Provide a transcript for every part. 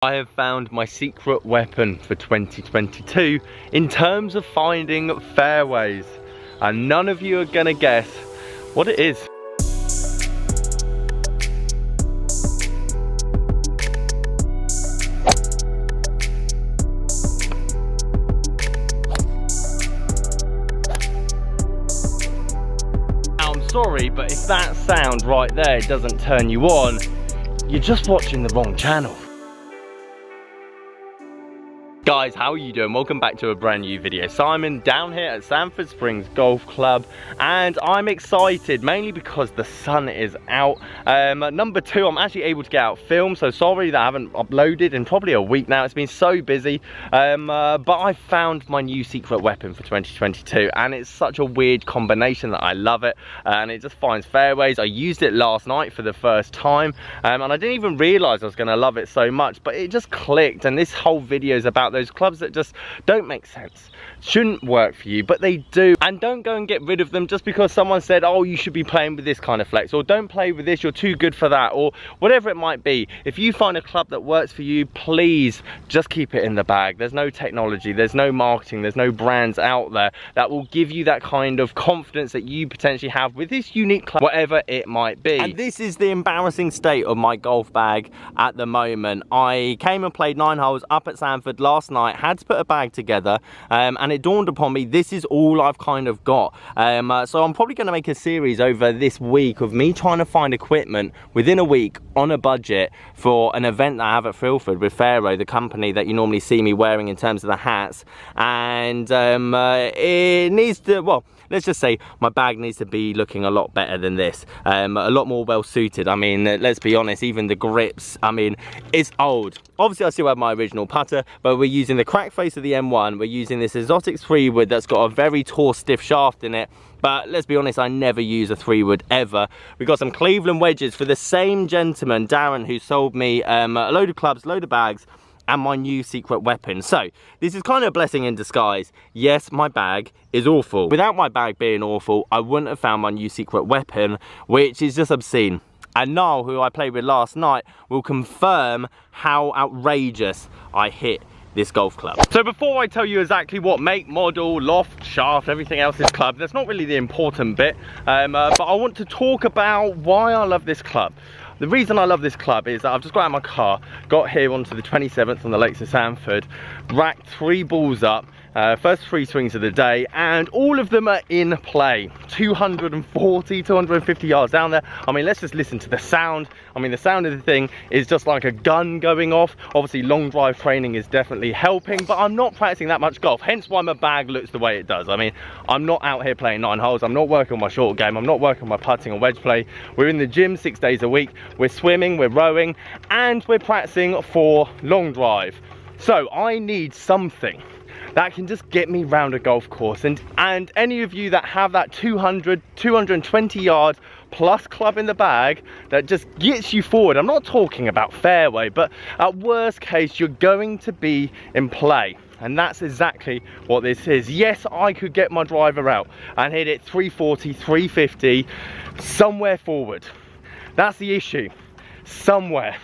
I have found my secret weapon for 2022 in terms of finding fairways, and none of you are gonna guess what it is. Now, I'm sorry, but if that sound right there doesn't turn you on, you're just watching the wrong channel. Guys, how are you doing? Welcome back to a brand new video. Simon down here at Sanford Springs Golf Club, and I'm excited mainly because the sun is out. Number two, I'm actually able to get out film, so sorry that I haven't uploaded in probably a week now. It's been so busy, but I found my new secret weapon for 2022, and it's such a weird combination that I love it, and it just finds fairways. I used it last night for the first time, and I didn't even realize I was going to love it so much, but it just clicked. And this whole video is about those clubs that just don't make sense, shouldn't work for you, but they do. And don't go and get rid of them just because someone said, oh, you should be playing with this kind of flex, or don't play with this, you're too good for that, or whatever it might be. If you find a club that works for you, please just keep it in the bag. There's no technology, there's no marketing, there's no brands out there that will give you that kind of confidence that you potentially have with this unique club, whatever it might be. And this is the embarrassing state of my golf bag at the moment. I came and played 9 holes up at Sanford last night, had to put a bag together, and it dawned upon me this is all I've kind of got. So I'm probably going to make a series over this week of me trying to find equipment within a week on a budget for an event that I have at Filford with Fairways, the company that you normally see me wearing in terms of the hats. And it needs to, well, let's just say my bag needs to be looking a lot better than this, a lot more well suited. I mean, let's be honest, even the grips, I mean, it's old. Obviously I still have my original putter, but we're using the crack face of the M1. We're using this exotic 3-wood that's got a very tall stiff shaft in it, but let's be honest, I never use a 3-wood ever. We've got some Cleveland wedges for the same gentleman, Darren, who sold me a load of clubs, load of bags, and my new secret weapon. So this is kind of a blessing in disguise. Yes, my bag is awful. Without my bag being awful, I wouldn't have found my new secret weapon, which is just obscene. And Niall, who I played with last night, will confirm how outrageous I hit this golf club. So before I tell you exactly what make, model, loft, shaft, everything else is club, that's not really the important bit, but I want to talk about why I love this club. The reason I love this club is that I've just got out of my car, got here onto the 27th on the lakes of Sanford, racked 3 balls up, first 3 swings of the day, and all of them are in play. 240, 250 yards down there. I mean, let's just listen to the sound. I mean, the sound of the thing is just like a gun going off. Obviously, long drive training is definitely helping, but I'm not practicing that much golf, hence why my bag looks the way it does. I mean, I'm not out here playing 9 holes. I'm not working on my short game. I'm not working on my putting or wedge play. We're in the gym 6 days a week. We're swimming, we're rowing, and we're practicing for long drive. So I need something that can just get me round a golf course, and any of you that have that 200, 220 yards plus club in the bag that just gets you forward. I'm not talking about fairway, but at worst case you're going to be in play, and that's exactly what this is. Yes, I could get my driver out and hit it 340, 350 somewhere forward. That's the issue, somewhere.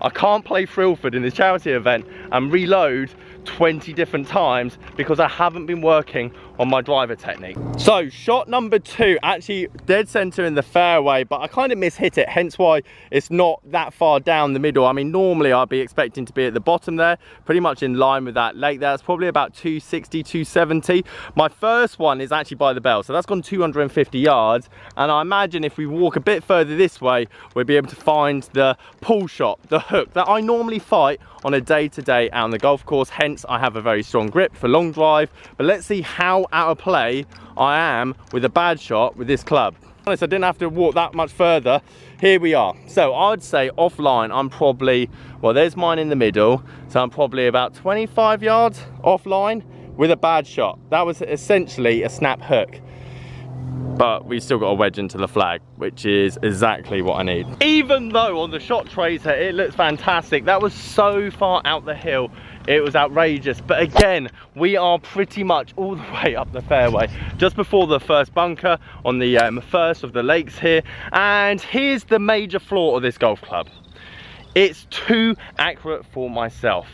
I can't play Filford in this charity event and reload 20 different times because I haven't been working on my driver technique. So shot number 2, actually dead center in the fairway, but I kind of mishit it, hence why it's not that far down the middle. I mean, normally I'd be expecting to be at the bottom there, pretty much in line with that lake there. It's probably about 260, 270. My first one is actually by the bell, so that's gone 250 yards, and I imagine if we walk a bit further this way, we'll be able to find the pull shot, the hook that I normally fight on a day-to-day out on the golf course. Hence I have a very strong grip for long drive, but let's see how out of play I am with a bad shot with this club. Honest, I didn't have to walk that much further. Here we are. So I'd say offline I'm probably, well, there's mine in the middle, so I'm probably about 25 yards offline with a bad shot. That was essentially a snap hook, but we've still got a wedge into the flag, which is exactly what I need. Even though on the shot tracer it looks fantastic, that was so far out the hill, it was outrageous. But again, we are pretty much all the way up the fairway, just before the first bunker on the first of the lakes here. And here's the major flaw of this golf club. it's too accurate for myself.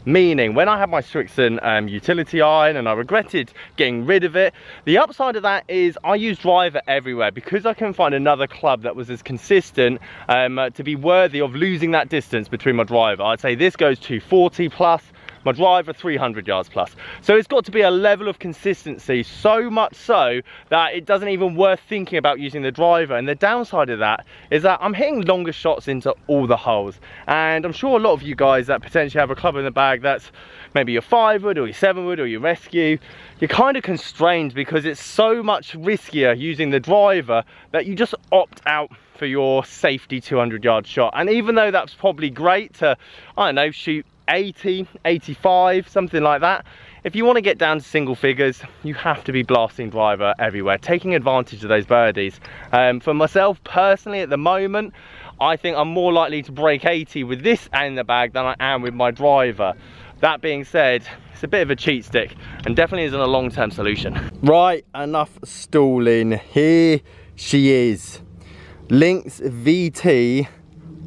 Meaning, when I had my Strixon utility iron and I regretted getting rid of it, the upside of that is I use driver everywhere because I couldn't find another club that was as consistent to be worthy of losing that distance between my driver. I'd say this goes 240 plus, my driver 300 yards plus. So it's got to be a level of consistency, so much so that it doesn't even worth thinking about using the driver. And the downside of that is that I'm hitting longer shots into all the holes. And I'm sure a lot of you guys that potentially have a club in the bag that's maybe your 5-wood or your 7-wood or your rescue, you're kind of constrained because it's so much riskier using the driver that you just opt out for your safety 200-yard shot. And even though that's probably great to, I don't know, shoot 80, 85, something like that, if you want to get down to single figures, you have to be blasting driver everywhere, taking advantage of those birdies. For myself personally at the moment, I think I'm more likely to break 80 with this in the bag than I am with my driver. That being said, it's a bit of a cheat stick and definitely isn't a long-term solution. Right, enough stalling. Here she is. Lynx VT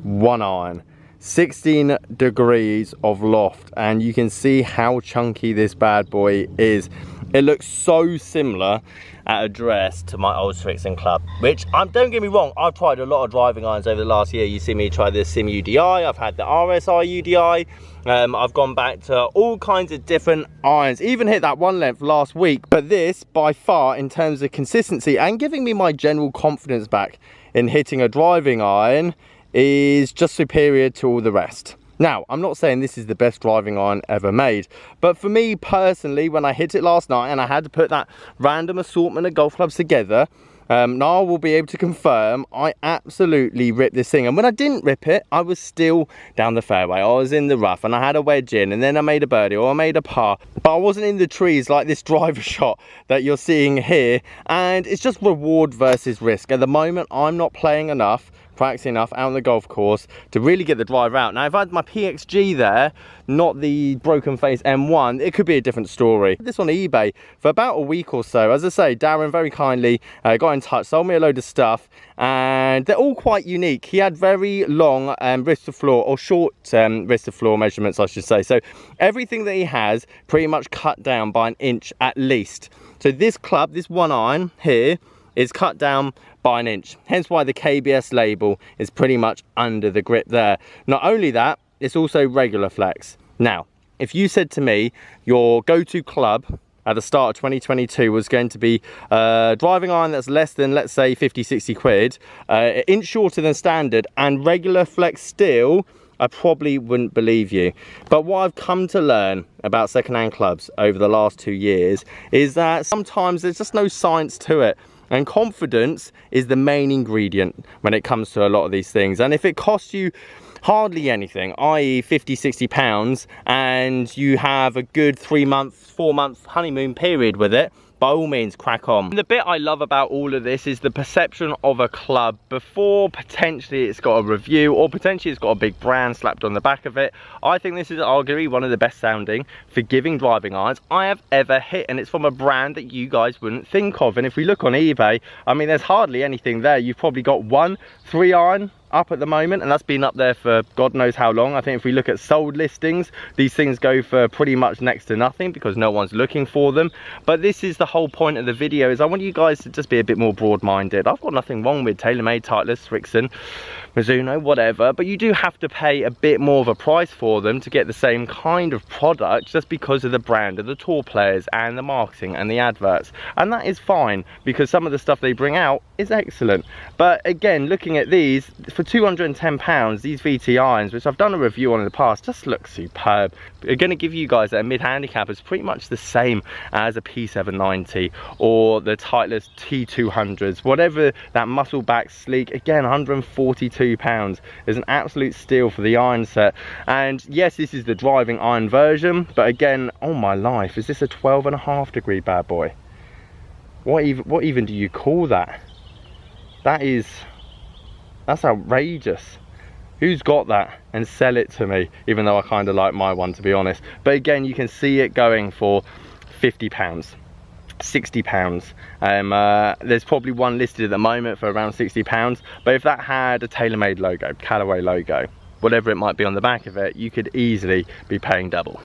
1 iron. 16 degrees of loft, and you can see how chunky this bad boy is. It looks so similar at address to my old Strixon club, which don't get me wrong, I've tried a lot of driving irons over the last year. You see me try the Sim UDI, I've had the RSI UDI, I've gone back to all kinds of different irons, even hit that one length last week. But this, by far, in terms of consistency and giving me my general confidence back in hitting a driving iron, is just superior to all the rest. Now, I'm not saying this is the best driving iron ever made, but for me personally, when I hit it last night and I had to put that random assortment of golf clubs together, Niall will be able to confirm I absolutely ripped this thing. And when I didn't rip it, I was still down the fairway. I was in the rough and I had a wedge in, and then I made a birdie or I made a par, but I wasn't in the trees like this driver shot that you're seeing here. And it's just reward versus risk. At the moment, I'm not playing enough, practicing enough out on the golf course to really get the driver out. Now, if I had my PXG there, not the broken face M1, it could be a different story. This on eBay for about a week or so. As I say, Darren very kindly got in touch, sold me a load of stuff, and they're all quite unique. He had very long wrist to floor, or short wrist to floor measurements, I should say. So everything that he has pretty much cut down by 1 inch at least. So this club, this 1 iron here, is cut down by 1 inch, hence why the KBS label is pretty much under the grip there. Not only that, it's also regular flex. Now, if you said to me your go-to club at the start of 2022 was going to be a driving iron that's less than, let's say, 50-60 quid, an inch shorter than standard and regular flex steel, I probably wouldn't believe you. But what I've come to learn about secondhand clubs over the last 2 years is that sometimes there's just no science to it. And confidence is the main ingredient when it comes to a lot of these things. And if it costs you hardly anything, i.e. 50-60 pounds, and you have a good 3-month, 4-month honeymoon period with it, by all means, crack on. The bit I love about all of this is the perception of a club before potentially it's got a review or potentially it's got a big brand slapped on the back of it. I think this is arguably one of the best sounding, forgiving driving irons I have ever hit, and it's from a brand that you guys wouldn't think of. And if we look on eBay, I mean, there's hardly anything there. You've probably got 1 3 iron up at the moment, and that's been up there for God knows how long. I think if we look at sold listings, these things go for pretty much next to nothing because no one's looking for them. But this is the whole point of the video, is I want you guys to just be a bit more broad-minded. I've got nothing wrong with TaylorMade, Titleist, Strixon, Mizuno, whatever, but you do have to pay a bit more of a price for them to get the same kind of product just because of the brand of the tour players and the marketing and the adverts. And that is fine because some of the stuff they bring out is excellent. But again, looking at these, for £210, these VT irons, which I've done a review on in the past, just look superb. They're going to give you guys a mid-handicap is pretty much the same as a P790 or the Titleist T200s, whatever that muscle back sleek. Again, £142 is an absolute steal for the iron set. And yes, this is the driving iron version, but again, oh my life, is this a 12.5 degree bad boy? What even do you call that? That's outrageous. Who's got that? And sell it to me, even though I kind of like my one, to be honest. But again, you can see it going for £50, £60. There's probably one listed at the moment for around £60, but if that had a TaylorMade logo, Callaway logo, whatever it might be on the back of it, you could easily be paying double.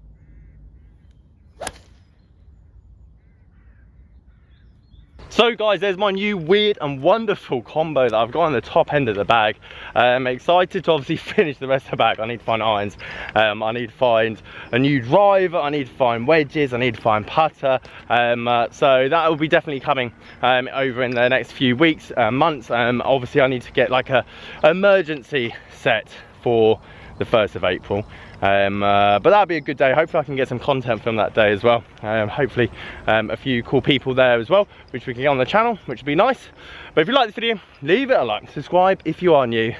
So guys, there's my new weird and wonderful combo that I've got on the top end of the bag. I'm excited to obviously finish the rest of the bag. I need to find irons, I need to find a new driver, I need to find wedges, I need to find putter. So that will be definitely coming over in the next few weeks, months. Obviously I need to get like a emergency set for the 1st of April. But that'll be a good day. Hopefully I can get some content from that day as well. Hopefully a few cool people there as well, which we can get on the channel, which would be nice. But if you like this video, leave it a like, subscribe if you are new.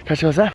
Catch you guys there.